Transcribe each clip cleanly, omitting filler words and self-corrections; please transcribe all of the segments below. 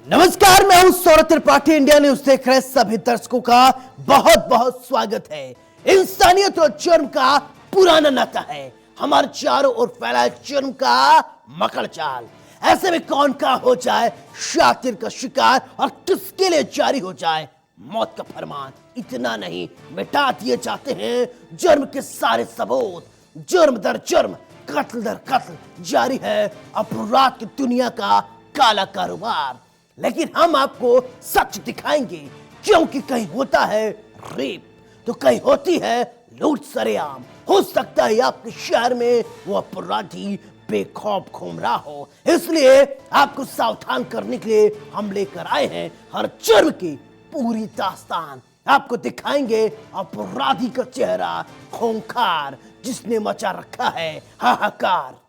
नमस्कार, मैं हूं सौरभ त्रिपाठी। इंडिया न्यूज देख रहे सभी दर्शकों का बहुत बहुत स्वागत है। इंसानियत और जुर्म का पुराना नाता है, हमारे चारों ओर फैला जुर्म का मकड़ जाल। ऐसे में कौन का हो जाए शातिर का शिकार और किसके लिए जारी हो जाए मौत का फरमान। इतना नहीं, मिटा दिए जाते हैं जुर्म के सारे सबूत। जुर्म दर जुर्म, कत्ल दर कत्ल जारी है अपराध की दुनिया का काला कारोबार। लेकिन हम आपको सच दिखाएंगे, क्योंकि कहीं होता है रेप तो कहीं होती है लूट सरेआम। हो सकता है आपके शहर में वो अपराधी बेखौफ घूम रहा हो, इसलिए आपको सावधान करने के लिए हम लेकर आए हैं हर जुर्म की पूरी दास्तान। आपको दिखाएंगे अपराधी का चेहरा खूंखार, जिसने मचा रखा है हाहाकार।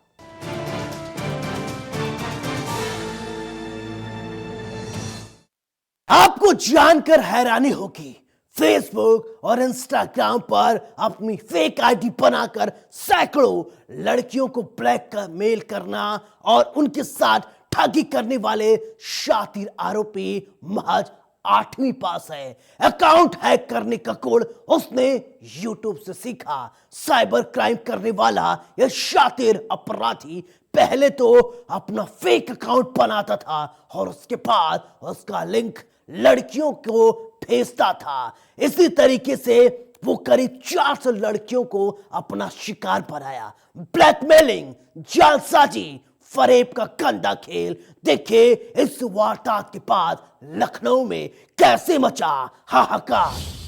आपको जानकर हैरानी होगी, फेसबुक और इंस्टाग्राम पर अपनी फेक आईडी बनाकर सैकड़ों लड़कियों को ब्लैकमेल करना और उनके साथ ठगी करने वाले शातिर आरोपी महज 8वीं पास है। अकाउंट हैक करने का कोड उसने यूट्यूब से सीखा। साइबर क्राइम करने वाला यह शातिर अपराधी पहले तो अपना फेक अकाउंट बनाता था और उसके बाद उसका लिंक लड़कियों को भेजता था। इसी तरीके से वो करीब 400 लड़कियों को अपना शिकार बनाया। ब्लैकमेलिंग, जालसाजी, फरेब का गंदा खेल। देखिए इस वारदात के बाद लखनऊ में कैसे मचा हाहाकार।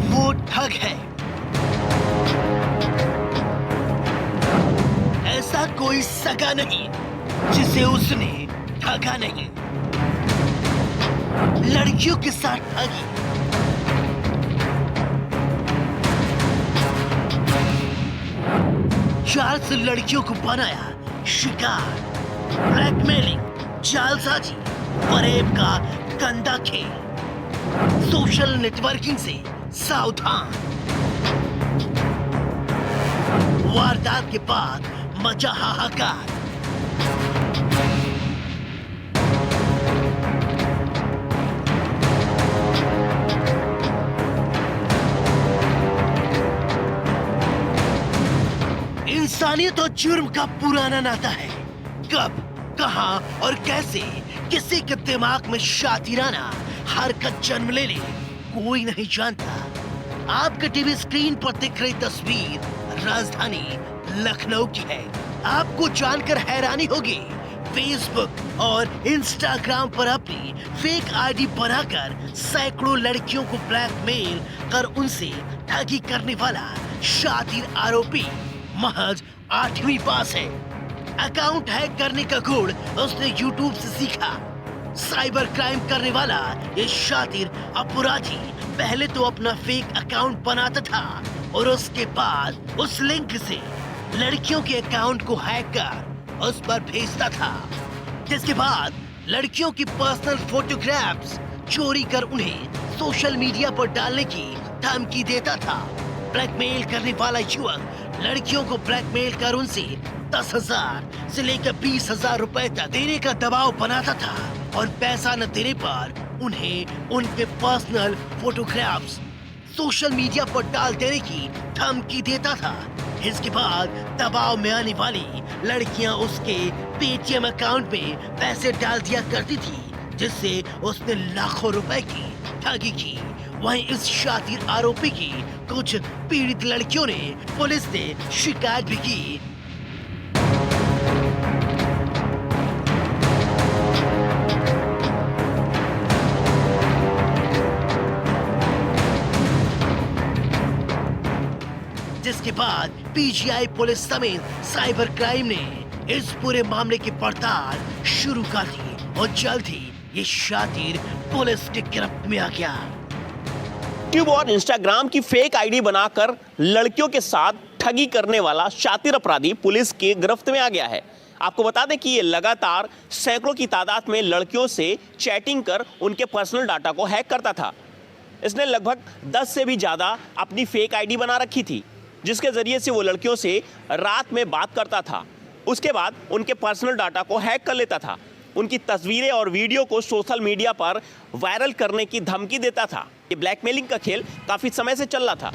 वो ठग है, ऐसा कोई सगा नहीं जिसे उसने ठगा नहीं। लड़कियों के साथ ठगी, चार से लड़कियों को बनाया शिकार। ब्लैकमेलिंग, जालसाजी, फरेब का गंदा खेल। सोशल नेटवर्किंग से सावधान। वारदात के बाद मचा हाहाकार। इंसानियत और जुर्म का पुराना नाता है। कब, कहां और कैसे किसी के दिमाग में शातिराना हरकत जन्म ले ले, कोई नहीं जानता। आपके टीवी स्क्रीन पर दिख रही तस्वीर राजधानी लखनऊ की है। आपको जानकर हैरानी होगी, फेसबुक और इंस्टाग्राम पर अपनी फेक आईडी बनाकर सैकड़ों लड़कियों को ब्लैकमेल कर उनसे ठगी करने वाला शातिर आरोपी महज 8वीं पास है। अकाउंट हैक करने का गुण उसने यूट्यूब से सीखा। साइबर क्राइम करने वाला ये शातिर अपराधी पहले तो अपना फेक अकाउंट बनाता था और उसके बाद उस लिंक से लड़कियों के अकाउंट को हैक कर उस पर भेजता था, जिसके बाद लड़कियों की पर्सनल फोटोग्राफ्स चोरी कर उन्हें सोशल मीडिया पर डालने की धमकी देता था। ब्लैकमेल करने वाला युवक लड़कियों को ब्लैकमेल कर उनसे 10,000 से लेकर 20,000 रुपए तक देने का दबाव बनाता था और पैसा न देने पर उन्हें उनके पर्सनल फोटोग्राफ्स सोशल मीडिया पर डाल देने की धमकी देता था। इसके बाद दबाव में आने वाली लड़कियां उसके पेटीएम अकाउंट में पैसे डाल दिया करती थी, जिससे उसने लाखों रुपए की ठगी की। वहीं इस शातिर आरोपी की कुछ पीड़ित लड़कियों ने पुलिस से शिकायत भी की। जिसके बाद पीजीआई पुलिस समेत साइबर क्राइम ने इस पूरे मामले की पड़ताल शुरू कर दी और जल्द ही ये शातिर पुलिस के गिरफ्त में आ गया। यूट्यूब और इंस्टाग्राम की फेक आईडी बनाकर लड़कियों के साथ ठगी करने वाला शातिर अपराधी पुलिस की गिरफ्त में आ गया है। आपको बता दें कि ये लगातार सैकड़ों की तादाद में लड़कियों से चैटिंग कर उनके पर्सनल डाटा को हैक करता था। इसने लगभग 10 से भी ज़्यादा अपनी फेक आईडी बना रखी थी, जिसके ज़रिए से वो लड़कियों से रात में बात करता था। उसके बाद उनके पर्सनल डाटा को हैक कर लेता था, उनकी तस्वीरें और वीडियो को सोशल मीडिया पर वायरल करने की धमकी देता था। ये ब्लैकमेलिंग का खेल काफ़ी समय से चल रहा था।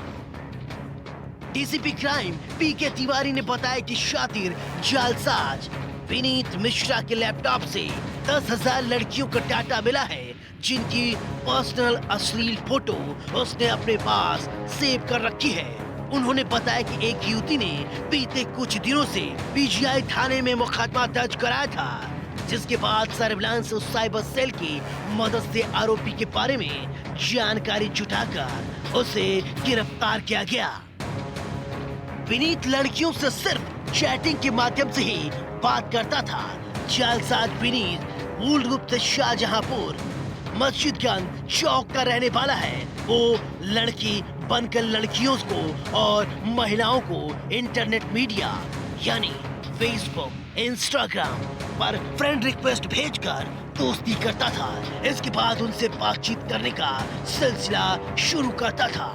डीसीपी क्राइम पीके तिवारी ने बताया कि शातिर जालसाज विनीत मिश्रा के लैपटॉप से 10,000 लड़कियों का डाटा मिला है, जिनकी पर्सनल अश्लील फोटो उसने अपने पास सेव कर रखी है। उन्होंने बताया कि एक युवती ने बीते कुछ दिनों से पीजीआई थाने में मुकदमा दर्ज कराया था, जिसके बाद सर्विलांस और साइबर सेल की मदद से आरोपी के बारे में जानकारी जुटाकर उसे गिरफ्तार किया गया। विनीत लड़कियों से सिर्फ चैटिंग के माध्यम से ही बात करता था। जालसाज विनीत मूल रूप से शाहजहांपुर मस्जिदगंज चौक का रहने वाला है। वो लड़की बनकर लड़कियों को और महिलाओं को इंटरनेट मीडिया यानी फेसबुक, इंस्टाग्राम पर फ्रेंड रिक्वेस्ट भेजकर दोस्ती करता था। इसके बाद उनसे बातचीत करने का सिलसिला शुरू करता था।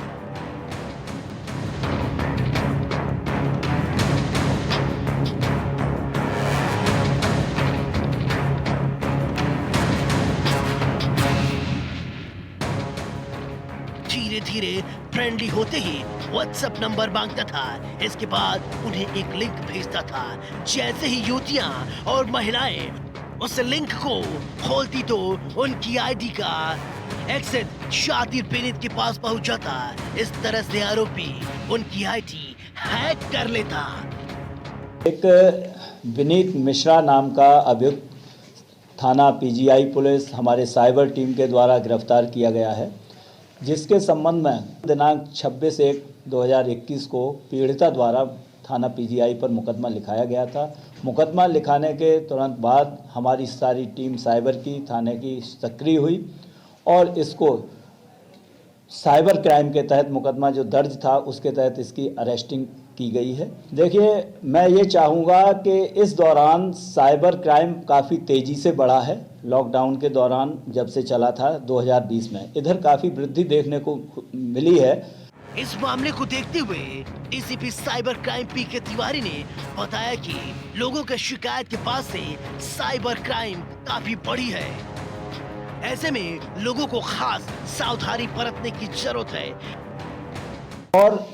धीरे धीरे फ्रेंडली होते ही व्हाट्सएप नंबर मांगता था। इसके बाद उन्हें एक लिंक भेजता था। जैसे ही युवतियां और महिलाएं उस लिंक को खोलती तो उनकी आईडी का एक्सेस शातिर विनीत के पास पहुंच जाता। इस तरह से आरोपी उनकी आईडी हैक कर लेता। एक विनीत मिश्रा नाम का अभियुक्त थाना पीजीआई पुलिस हमारे साइबर टीम के द्वारा गिरफ्तार किया गया है, जिसके संबंध में दिनांक 26/1/2021 को पीड़िता द्वारा थाना पीजीआई पर मुकदमा लिखाया गया था। मुकदमा लिखाने के तुरंत बाद हमारी सारी टीम साइबर की थाने की सक्रिय हुई और इसको साइबर क्राइम के तहत मुकदमा जो दर्ज था उसके तहत इसकी अरेस्टिंग की गई है। देखिए, मैं ये चाहूँगा कि इस दौरान साइबर क्राइम काफ़ी तेज़ी से बढ़ा है। लॉकडाउन के दौरान जब से चला था 2020 में, इधर काफ़ी वृद्धि देखने को मिली है। इस मामले को देखते हुए डीसीपी साइबर क्राइम पीके तिवारी ने बताया कि लोगों के शिकायत के बाद से साइबर क्राइम काफी बढ़ी है। ऐसे में लोगों को खास सावधानी बरतने की जरूरत है। और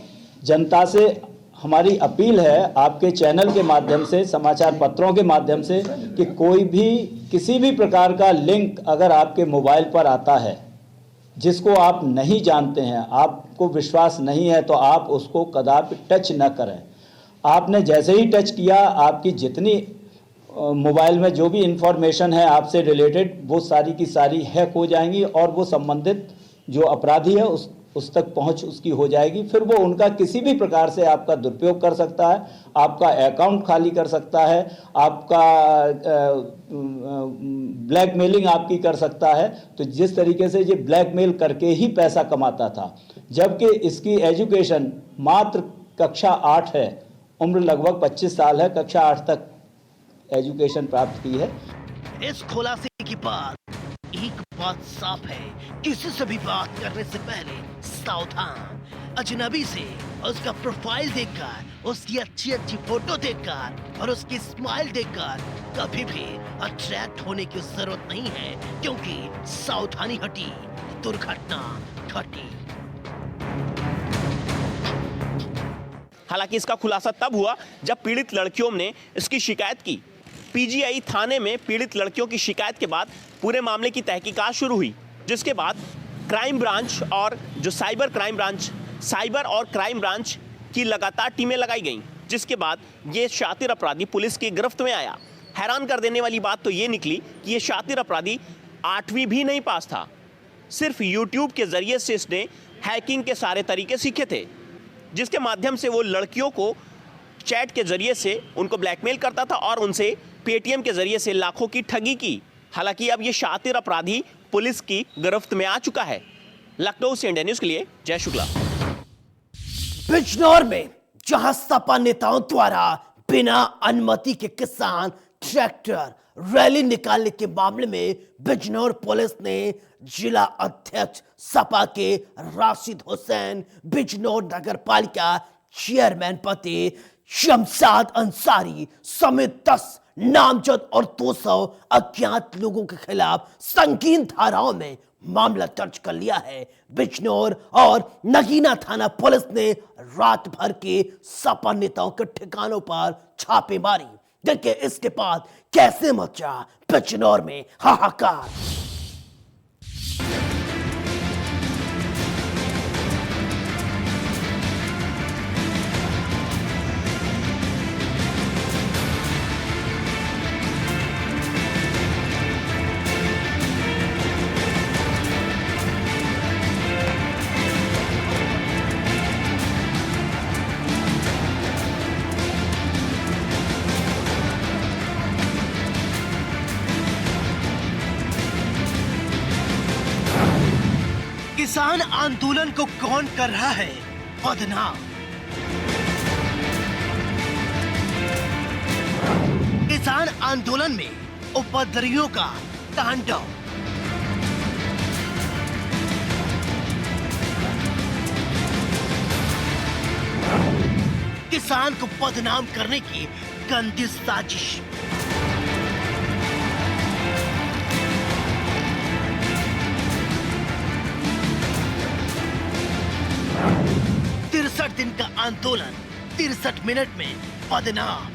जनता से हमारी अपील है आपके चैनल के माध्यम से, समाचार पत्रों के माध्यम से, कि कोई भी किसी भी प्रकार का लिंक अगर आपके मोबाइल पर आता है जिसको आप नहीं जानते हैं, आपको विश्वास नहीं है, तो आप उसको कदापि टच न करें। आपने जैसे ही टच किया, आपकी जितनी मोबाइल में जो भी इंफॉर्मेशन है आपसे रिलेटेड, वो सारी की सारी हैक हो जाएंगी और वो संबंधित जो अपराधी है उस तक पहुंच उसकी हो जाएगी। फिर वो उनका किसी भी प्रकार से आपका दुरुपयोग कर सकता है, आपका अकाउंट खाली कर सकता है, आपका ब्लैकमेलिंग आपकी कर सकता है। तो जिस तरीके से ये ब्लैकमेल करके ही पैसा कमाता था, जबकि इसकी एजुकेशन मात्र कक्षा 8 है, उम्र लगभग 25 साल है, कक्षा 8 तक एजुकेशन प्राप्त की है। इस खुलासे के बाद एक बात साफ है, किसी से भी बात करने से पहले सावधान। अजनबी से उसका प्रोफाइल देखकर, उसकी अच्छी अच्छी फोटो देखकर और उसकी स्माइल देखकर कभी भी अट्रैक्ट होने की जरूरत नहीं है, क्योंकि सावधानी हटी दुर्घटना घटी। हालांकि इसका खुलासा तब हुआ जब पीड़ित लड़कियों ने इसकी शिकायत की। पीजीआई थाने में पीड़ित लड़कियों की शिकायत के बाद पूरे मामले की तहकीकात शुरू हुई, जिसके बाद क्राइम ब्रांच और जो साइबर और क्राइम ब्रांच की लगातार टीमें लगाई गईं, जिसके बाद ये शातिर अपराधी पुलिस की गिरफ्त में आया। हैरान कर देने वाली बात तो ये निकली कि ये शातिर अपराधी 8वीं भी नहीं पास था। सिर्फ यूट्यूब के जरिए से इसने हैकिंग के सारे तरीके सीखे थे, जिसके माध्यम से वो लड़कियों को चैट के जरिए से उनको ब्लैकमेल करता था और उनसे पेटीएम के जरिए से लाखों की ठगी की। हालांकि अब ये शातिर अपराधी पुलिस की गिरफ्त में आ चुका है। लखनऊ से इंडिया न्यूज के लिए जय शुक्ला। बिजनौर में जहां सपा नेताओं द्वारा बिना अनुमति के किसान ट्रैक्टर रैली निकालने के मामले में बिजनौर पुलिस ने जिला अध्यक्ष सपा के राशिद हुसैन, बिजनौर नगर पालिका चेयरमैन पति शमशाद अंसारी समेत 10 नामजद और 200 अज्ञात लोगों के खिलाफ संगीन धाराओं में मामला दर्ज कर लिया है। बिजनौर और नगीना थाना पुलिस ने रात भर के सपा नेताओं के ठिकानों पर छापे मारी। देखिए इसके बाद कैसे मचा बिजनौर में हाहाकार। किसान आंदोलन को कौन कर रहा है बदनाम? किसान आंदोलन में उपद्रवियों का तांडव। किसान को बदनाम करने की गंदी साजिश। दिन का आंदोलन 63 मिनट में बदनाम।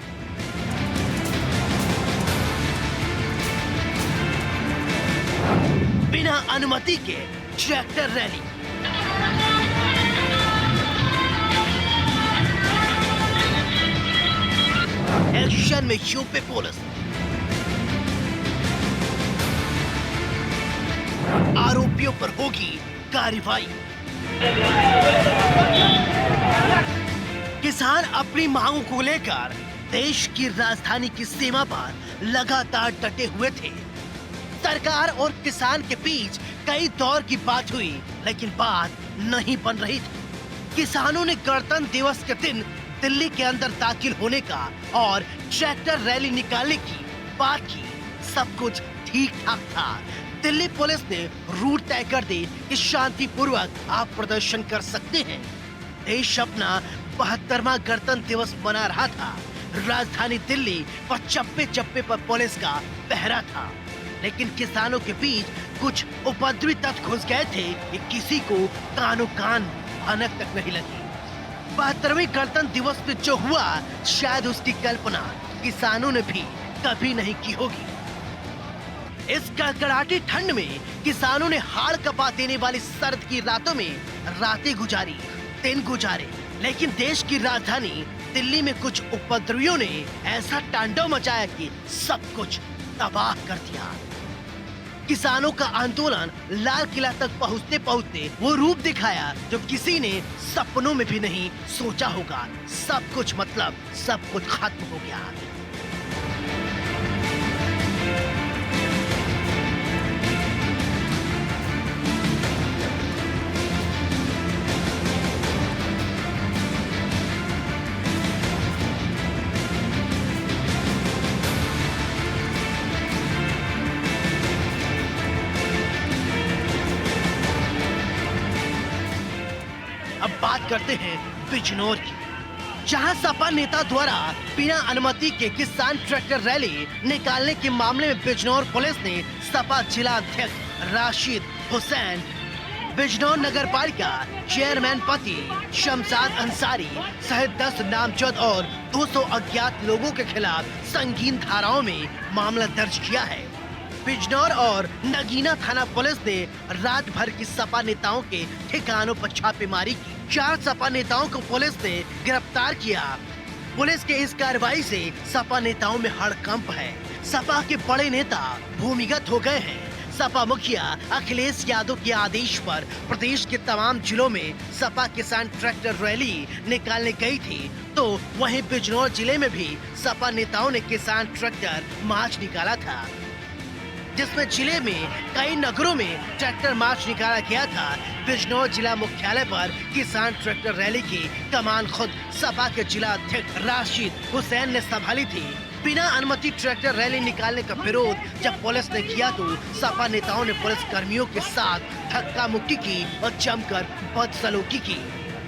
बिना अनुमति के ट्रैक्टर रैली। एक्शन में यूपी पुलिस। आरोपियों पर होगी कार्रवाई। किसान अपनी मांगों को लेकर देश की राजधानी की सीमा पर लगातार डटे हुए थे। सरकार और किसान के बीच कई दौर की बात हुई, लेकिन बात नहीं बन रही थी। किसानों ने गणतंत्र दिवस के दिन दिल्ली के अंदर दाखिल होने का और ट्रैक्टर रैली निकालने की बात की। सब कुछ ठीक ठाक था। दिल्ली पुलिस ने रूट तय कर दी कि शांतिपूर्वक आप प्रदर्शन कर सकते हैं। देश अपना 72वां गणतंत्र दिवस मना रहा था। राजधानी दिल्ली पर चप्पे चप्पे पर पुलिस का पहरा था, लेकिन किसानों के बीच कुछ उपद्रवी तत्व घुस गए थे कि किसी को कानो कान भनक तक नहीं लगी। 72वें गणतंत्र दिवस में जो हुआ, शायद उसकी कल्पना किसानों ने भी कभी नहीं की होगी। इस कड़कड़ाती ठंड में किसानों ने हाड़ कपा देने वाली सर्द की रातों में रातें गुजारी, दिन गुजारे, लेकिन देश की राजधानी दिल्ली में कुछ उपद्रवियों ने ऐसा तांडव मचाया कि सब कुछ तबाह कर दिया। किसानों का आंदोलन लाल किला तक पहुंचते पहुंचते वो रूप दिखाया जो किसी ने सपनों में भी नहीं सोचा होगा। सब कुछ मतलब सब कुछ खत्म हो गया। अब बात करते हैं बिजनौर की, जहां सपा नेता द्वारा बिना अनुमति के किसान ट्रैक्टर रैली निकालने के मामले में बिजनौर पुलिस ने सपा जिला अध्यक्ष राशिद हुसैन, बिजनौर नगर पालिका चेयरमैन पति शमशाद अंसारी सहित 10 नामजद और 200 अज्ञात लोगों के खिलाफ संगीन धाराओं में मामला दर्ज किया है। बिजनौर और नगीना थाना पुलिस ने रात भर की सपा नेताओं के ठिकानों पर छापेमारी की। 4 सपा नेताओं को पुलिस ने गिरफ्तार किया। पुलिस के इस कार्रवाई से सपा नेताओं में हड़कंप है। सपा के बड़े नेता भूमिगत हो गए हैं। सपा मुखिया अखिलेश यादव के आदेश पर प्रदेश के तमाम जिलों में सपा किसान ट्रैक्टर रैली निकालने गई थी, तो वहीं बिजनौर जिले में भी सपा नेताओं ने किसान ट्रैक्टर मार्च निकाला था, जिसमें जिले में कई नगरों में ट्रैक्टर मार्च निकाला गया था। बिजनौर जिला मुख्यालय पर किसान ट्रैक्टर रैली की कमान खुद सपा के जिला अध्यक्ष राशिद हुसैन ने संभाली थी। बिना अनुमति ट्रैक्टर रैली निकालने का विरोध जब पुलिस ने किया तो सपा नेताओं ने पुलिस कर्मियों के साथ धक्का मुक्की की और जमकर बदसलूकी की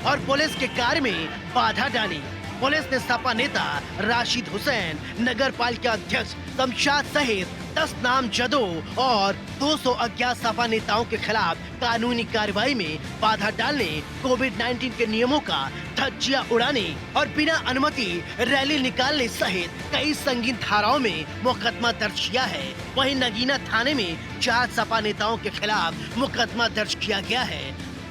और पुलिस के कार्य में बाधा डाली। पुलिस ने सपा नेता राशिद हुसैन, नगर पालिका अध्यक्ष शमशाद सहित 10 नामजदों और 200 अज्ञात सपा नेताओं के खिलाफ कानूनी कार्रवाई में बाधा डालने, कोविड-19 के नियमों का धज्जियां उड़ाने और बिना अनुमति रैली निकालने सहित कई संगीन धाराओं में मुकदमा दर्ज किया है। वहीं नगीना थाने में 4 सपा नेताओं के खिलाफ मुकदमा दर्ज किया गया है।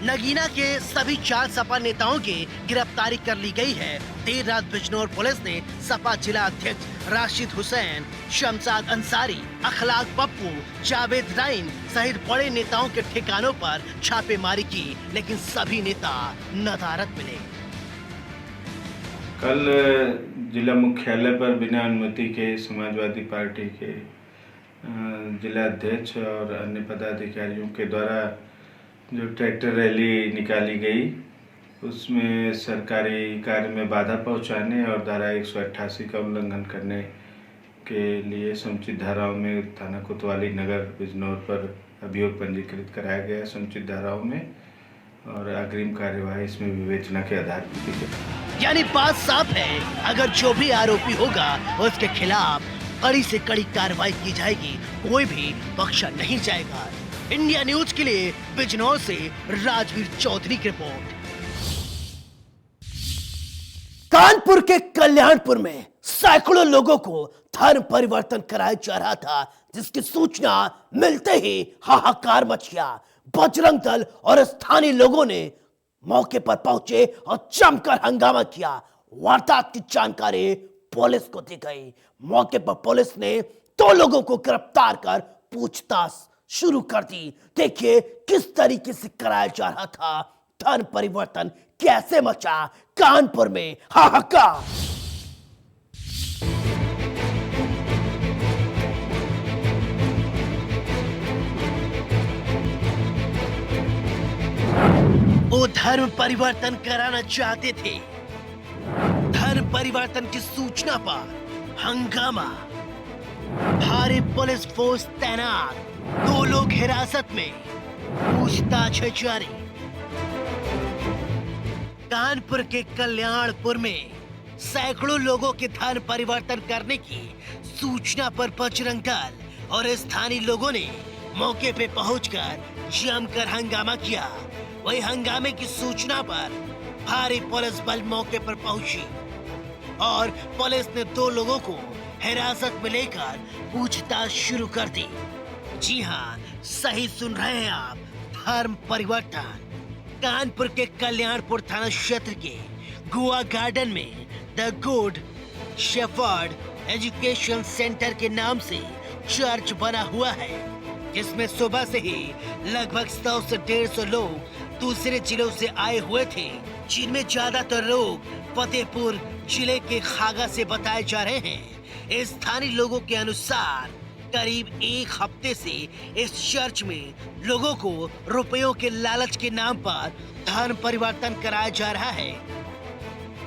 नगीना के सभी 4 सपा नेताओं की गिरफ्तारी कर ली गई है। देर रात बिजनौर पुलिस ने सपा जिला अध्यक्ष राशिद हुसैन, शमशाद अंसारी, अखलाक पप्पू, जावेद राइन सहित बड़े नेताओं के ठिकानों पर छापेमारी की, लेकिन सभी नेता नदारद मिले। कल जिला मुख्यालय पर बिना अनुमति के समाजवादी पार्टी के जिला अध्यक्ष और अन्य पदाधिकारियों के द्वारा जो ट्रैक्टर रैली निकाली गई, उसमें सरकारी कार्य में बाधा पहुंचाने और धारा 188 का उल्लंघन करने के लिए समुचित धाराओं में थाना कोतवाली नगर बिजनौर पर अभियोग पंजीकृत कराया गया समुचित धाराओं में, और अग्रिम कार्यवाही इसमें विवेचना के आधार पर की जाएगी। यानी बात साफ है, अगर जो भी आरोपी होगा उसके खिलाफ कड़ी से कड़ी कार्रवाई की जाएगी, कोई भी बख्शा नहीं जाएगा। इंडिया न्यूज के लिए बिजनौर से राजवीर चौधरी की रिपोर्ट। कानपुर के कल्याणपुर में सैकड़ों लोगों को धर्म परिवर्तन कराया जा रहा था, जिसकी सूचना मिलते ही हाहाकार मच गया। बजरंग दल और स्थानीय लोगों ने मौके पर पहुंचे और जमकर हंगामा किया। वारदात की जानकारी पुलिस को दी गई। मौके पर पुलिस ने 2 लोगों को गिरफ्तार कर पूछताछ शुरू कर दी। देखिए किस तरीके से कराया जा रहा था धर्म परिवर्तन, कैसे मचा कानपुर में हाहाकार। वो धर्म परिवर्तन कराना चाहते थे। धर्म परिवर्तन की सूचना पर हंगामा, भारी पुलिस फोर्स तैनात, 2 लोग हिरासत में, पूछताछ जारी। कानपुर के कल्याणपुर में सैकड़ों लोगों के धर्म परिवर्तन करने की सूचना पर बजरंग दल और स्थानीय लोगों ने मौके पे पहुंचकर जमकर हंगामा किया। वही हंगामे की सूचना पर भारी पुलिस बल मौके पर पहुंची और पुलिस ने 2 लोगों को हिरासत में लेकर पूछताछ शुरू कर दी। जी हाँ, सही सुन रहे हैं आप, धर्म परिवर्तन। कानपुर के कल्याणपुर थाना क्षेत्र के गोवा गार्डन में the good shepherd education centre के नाम से चर्च बना हुआ है, जिसमें सुबह से ही लगभग 100 से 150 लोग दूसरे जिलों से आए हुए थे, जिनमें ज्यादातर लोग फतेहपुर जिले के खागा से बताए जा रहे हैं। स्थानीय लोगों के अनुसार करीब 1 हफ्ते से इस चर्च में लोगों को रुपयों के लालच के नाम पर धर्म परिवर्तन कराया जा रहा है।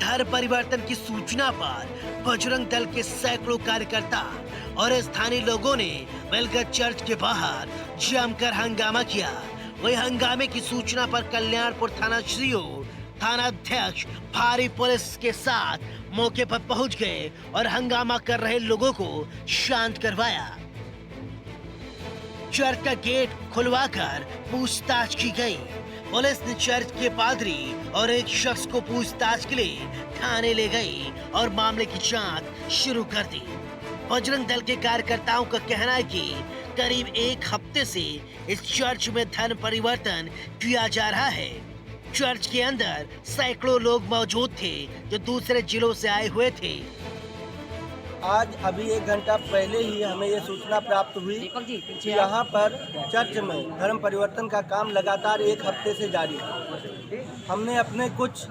धर्म परिवर्तन की सूचना पर बजरंग दल के सैकड़ों कार्यकर्ता और स्थानीय लोगों ने मिलकर चर्च के बाहर जमकर हंगामा किया। वही हंगामे की सूचना पर कल्याणपुर थाना श्रीओ थानाध्यक्ष भारी पुलिस के साथ मौके पर पहुंच गए और हंगामा कर रहे लोगों को शांत करवाया। चर्च का गेट खुलवाकर पूछताछ की गई। पुलिस ने चर्च के पादरी और एक शख्स को पूछताछ के लिए थाने ले गई और मामले की जांच शुरू कर दी। बजरंग दल के कार्यकर्ताओं का कहना है कि करीब 1 हफ्ते से इस चर्च में धर्म परिवर्तन किया जा रहा है। चर्च के अंदर सैकड़ों लोग मौजूद थे जो दूसरे जिलों से आए हुए थे। आज अभी 1 घंटा पहले ही हमें ये सूचना प्राप्त हुई कि यहाँ पर चर्च में धर्म परिवर्तन का काम लगातार 1 हफ्ते से जारी है। हमने अपने कुछ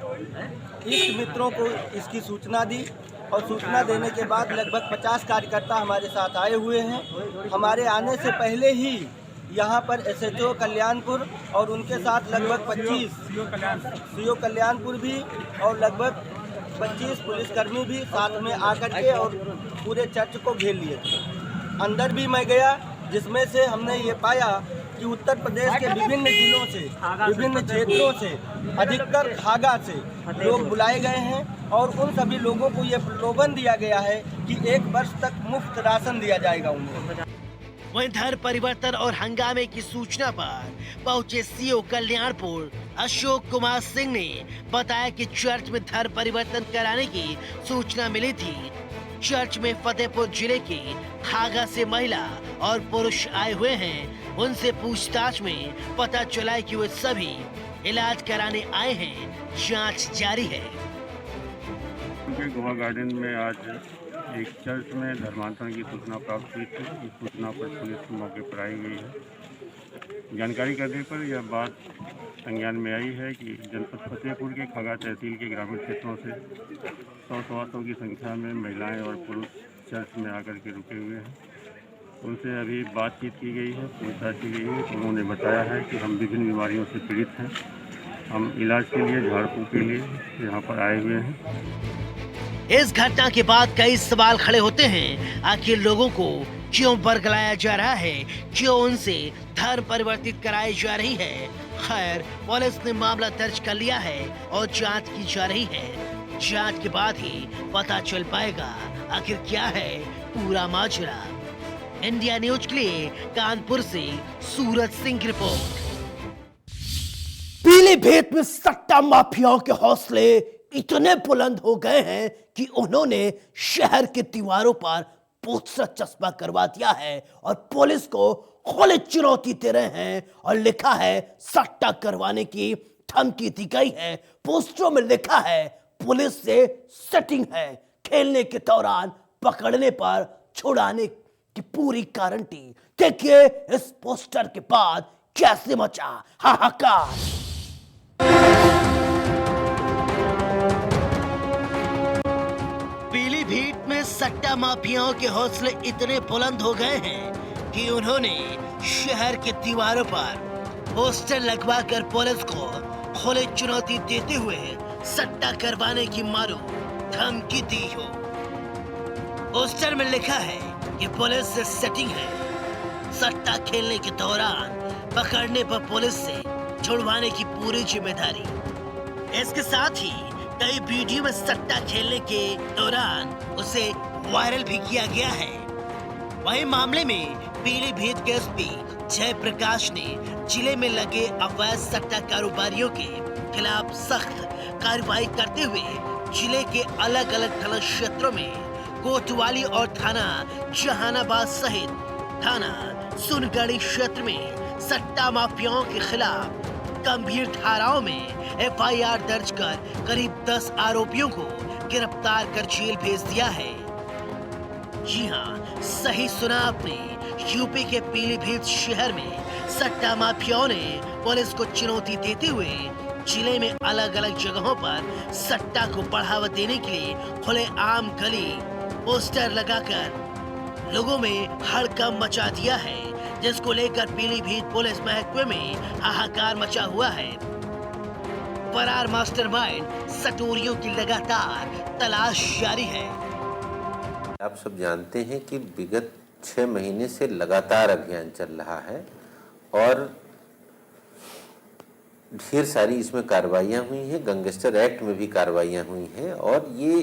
इष्ट मित्रों को इसकी सूचना दी और सूचना देने के बाद लगभग 50 कार्यकर्ता हमारे साथ आए हुए हैं। हमारे आने से पहले ही यहाँ पर SHO कल्याणपुर और उनके साथ लगभग 25 CO कल्याणपुर भी और लगभग 20-25 पुलिसकर्मी भी साथ में आकर के और पूरे चर्च को घेर लिए थे। अंदर भी मैं गया, जिसमें से हमने ये पाया कि उत्तर प्रदेश के विभिन्न जिलों से, विभिन्न क्षेत्रों से, अधिकतर खागा से लोग बुलाए गए हैं और उन सभी लोगों को ये प्रलोभन दिया गया है कि 1 वर्ष तक मुफ्त राशन दिया जाएगा उन्हें। वहीं धर्म परिवर्तन और हंगामे की सूचना पर पहुंचे सीओ कल्याणपुर अशोक कुमार सिंह ने बताया कि चर्च में धर्म परिवर्तन कराने की सूचना मिली थी। चर्च में फतेहपुर जिले के खागा से महिला और पुरुष आए हुए हैं। उनसे पूछताछ में पता चला कि वे सभी इलाज कराने आए हैं। जांच जारी है। गोवा गार्डन में आज एक चर्च में धर्मांतरण की सूचना प्राप्त हुई थी। इस सूचना पर पुलिस मौके पर आई हुई है। जानकारी करने पर यह बात संज्ञान में आई है कि जनपद फतेहपुर के खागा तहसील के ग्रामीण क्षेत्रों से 100-125 की संख्या में महिलाएं और पुरुष चर्च में आकर के रुके हुए हैं। उनसे अभी बातचीत की गई है, पूछताछ की गई है। उन्होंने बताया है कि हम विभिन्न बीमारियों से पीड़ित हैं, हम इलाज के लिए, झाड़ फूँक के लिए यहाँ पर आए हुए हैं। इस घटना के बाद कई सवाल खड़े होते हैं। आखिर लोगों को क्यों बरगलाया जा रहा है, क्यों उनसे धर्म परिवर्तित कराई जा रही है। खैर, पुलिस ने मामला दर्ज कर लिया है और जांच की जा रही है। जांच के बाद ही पता चल पाएगा आखिर क्या है पूरा माजरा। इंडिया न्यूज के लिए कानपुर से सूरज सिंह की रिपोर्ट। पीलीभीत में सट्टा माफियाओं के हौसले इतने बुलंद हो गए हैं कि उन्होंने शहर के दीवारों पर पोस्टर चस्पा करवा दिया है और पुलिस को खुली चुनौती दे रहे हैं और लिखा है सट्टा करवाने की धमकी दी गई है। पोस्टरों में लिखा है पुलिस से सेटिंग है, खेलने के दौरान पकड़ने पर छुड़ाने की पूरी गारंटी। देखिए इस पोस्टर के बाद कैसे मचा हाहाकार। पीलीभीत में सट्टा माफियाओं के हौसले इतने बुलंद हो गए हैं कि उन्होंने शहर के दीवारों पर पोस्टर लगवाकर पुलिस को खुली चुनौती देते हुए सट्टा करवाने की मारो धमकी दी हो। पोस्टर में लिखा है कि पुलिस से सेटिंग है, सट्टा खेलने के दौरान पकड़ने पर पुलिस से छुड़वाने की पूरी जिम्मेदारी। इसके साथ ही कई वीडियो में सट्टा खेलने के दौरान उसे वायरल भी किया गया है। वहीं मामले में पीलीभीत के एसपी जयप्रकाश ने जिले में लगे अवैध सट्टा कारोबारियों के खिलाफ सख्त कार्रवाई करते हुए जिले के अलग अलग थाना क्षेत्रों में कोतवाली और थाना जहानाबाद सहित थाना सुनगढ़ी क्षेत्र में सट्टा माफियाओं के खिलाफ गंभीर धाराओं में एफआईआर दर्ज कर करीब 10 आरोपियों को गिरफ्तार कर जेल भेज दिया है। जी हां, सही सुना आपने। यूपी के पीलीभीत शहर में सट्टा माफियाओं ने पुलिस को चुनौती देते हुए जिले में अलग अलग जगहों पर सट्टा को बढ़ावा देने के लिए खुले आम गली पोस्टर लगाकर लोगों में हड़कंप मचा दिया है, जिसको लेकर पीलीभीत पुलिस महकमे में हाहाकार मचा हुआ है। फरार मास्टरमाइंड सटोरियों की लगातार तलाश जारी है। आप सब जानते हैं कि विगत 6 महीने से लगातार अभियान चल रहा है और ढेर सारी इसमें कार्रवाइयाँ हुई हैं। गैंगस्टर एक्ट में भी कार्रवाइयाँ हुई हैं और ये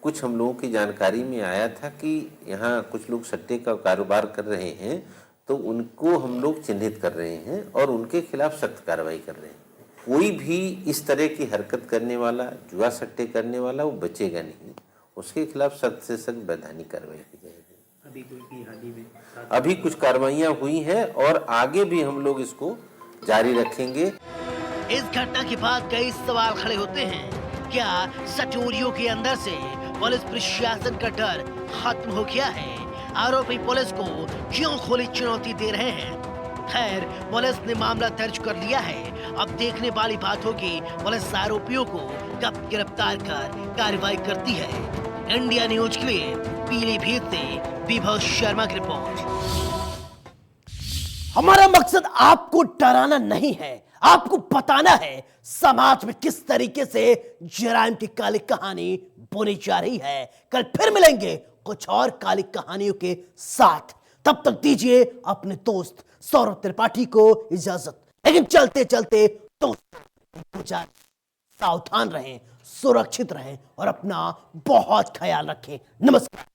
कुछ हम लोगों की जानकारी में आया था कि यहाँ कुछ लोग सट्टे का कारोबार कर रहे हैं, तो उनको हम लोग चिन्हित कर रहे हैं और उनके खिलाफ सख्त कार्रवाई कर रहे हैं। कोई भी इस तरह की हरकत करने वाला, जुआ सट्टे करने वाला, वो बचेगा नहीं। उसके खिलाफ सख्त से सख्त वैधानिक कार्रवाई की जाएगी। अभी कुछ कार्रवाइयाँ हुई हैं और आगे भी हम लोग इसको जारी रखेंगे। इस घटना के बाद कई सवाल खड़े होते हैं। क्या सटोरियों के अंदर से पुलिस प्रशासन का डर खत्म हो गया है? आरोपी पुलिस को क्यों खुली चुनौती दे रहे हैं? खैर, पुलिस ने मामला दर्ज कर लिया है। अब देखने वाली बात होगी पुलिस आरोपियों को कब गिरफ्तार कर कार्रवाई करती है। इंडिया न्यूज के लिए पीलीभीत से विभव शर्मा की रिपोर्ट। हमारा मकसद आपको डराना नहीं है, आपको बताना है समाज में किस तरीके से जराइम की काली कहानी बुनी जा रही है। कल फिर मिलेंगे कुछ और काली कहानियों के साथ। तब तक दीजिए अपने दोस्त सौरभ त्रिपाठी को इजाजत। लेकिन चलते चलते दोस्तों सावधान रहें, सुरक्षित रहें और अपना बहुत ख्याल रखें। नमस्कार।